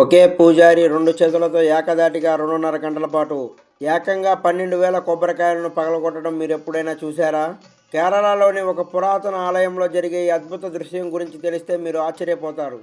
ఒకే పూజారి రెండు చేతులతో ఏకధాటిగా 2.5 గంటల పాటు ఏకంగా 12,000 కొబ్బరికాయలను పగలగొట్టడం మీరు ఎప్పుడైనా చూశారా? కేరళలోని ఒక పురాతన ఆలయంలో జరిగే ఈ అద్భుత దృశ్యం గురించి తెలిస్తే మీరు ఆశ్చర్యపోతారు.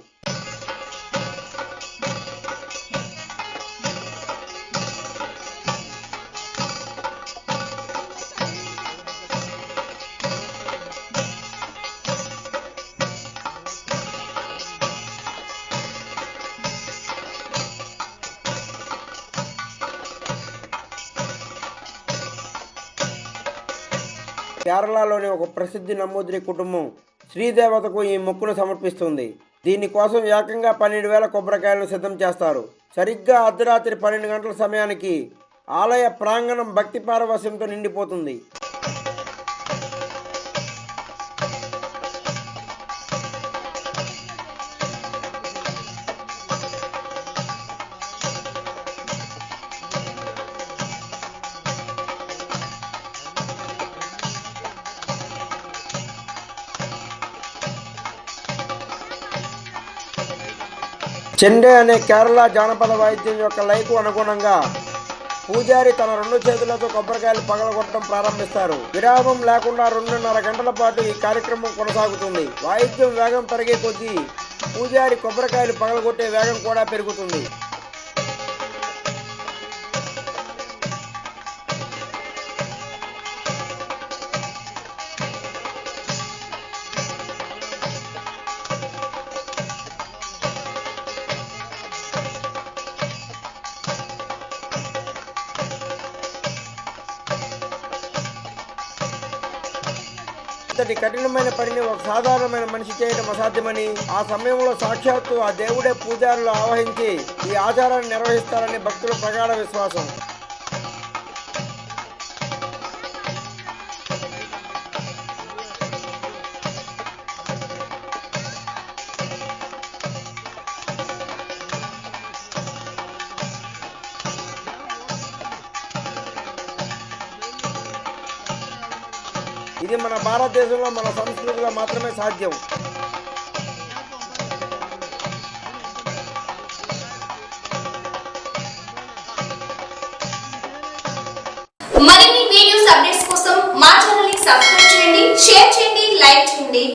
కేరళలోని ఒక ప్రసిద్ధి నమూద్రి కుటుంబం శ్రీదేవతకు ఈ మొక్కును సమర్పిస్తుంది. దీనికోసం ఏకంగా 12,000 కొబ్బరికాయలను సిద్ధం చేస్తారు. సరిగ్గా అర్ధరాత్రి 12 గంటల సమయానికి ఆలయ ప్రాంగణం భక్తి పారవస్యంతో నిండిపోతుంది. చెండే అనే కేరళ జానపద వాయిద్యం యొక్క లయకు అనుగుణంగా పూజారి తన 2 చేతులతో కొబ్బరికాయలు పగలగొట్టడం ప్రారంభిస్తారు. విరామం లేకుండా 2.5 గంటల పాటు ఈ కార్యక్రమం కొనసాగుతుంది. వాయిద్యం వేగం పెరిగే కొద్దీ పూజారి కొబ్బరికాయలు పగలగొట్టే వేగం కూడా పెరుగుతుంది. ఇంతటి కఠినమైన పనిని ఒక సాధారణమైన మనిషి చేయడం అసాధ్యమని, ఆ సమయంలో సాక్షాత్తు ఆ దేవుడే పూజారులు ఆవహించి ఈ ఆచారాన్ని నిర్వహిస్తారని భక్తుల ప్రగాఢ విశ్వాసం. ఇది మన భారతదేశంలో మన సంస్కృతిలో మాత్రమే సాధ్యం. మరిన్ని వీడియోస్ అప్డేట్స్ కోసం మా ఛానల్ ని సబ్స్క్రైబ్ చేయండి, షేర్ చేయండి, లైక్ చేయండి.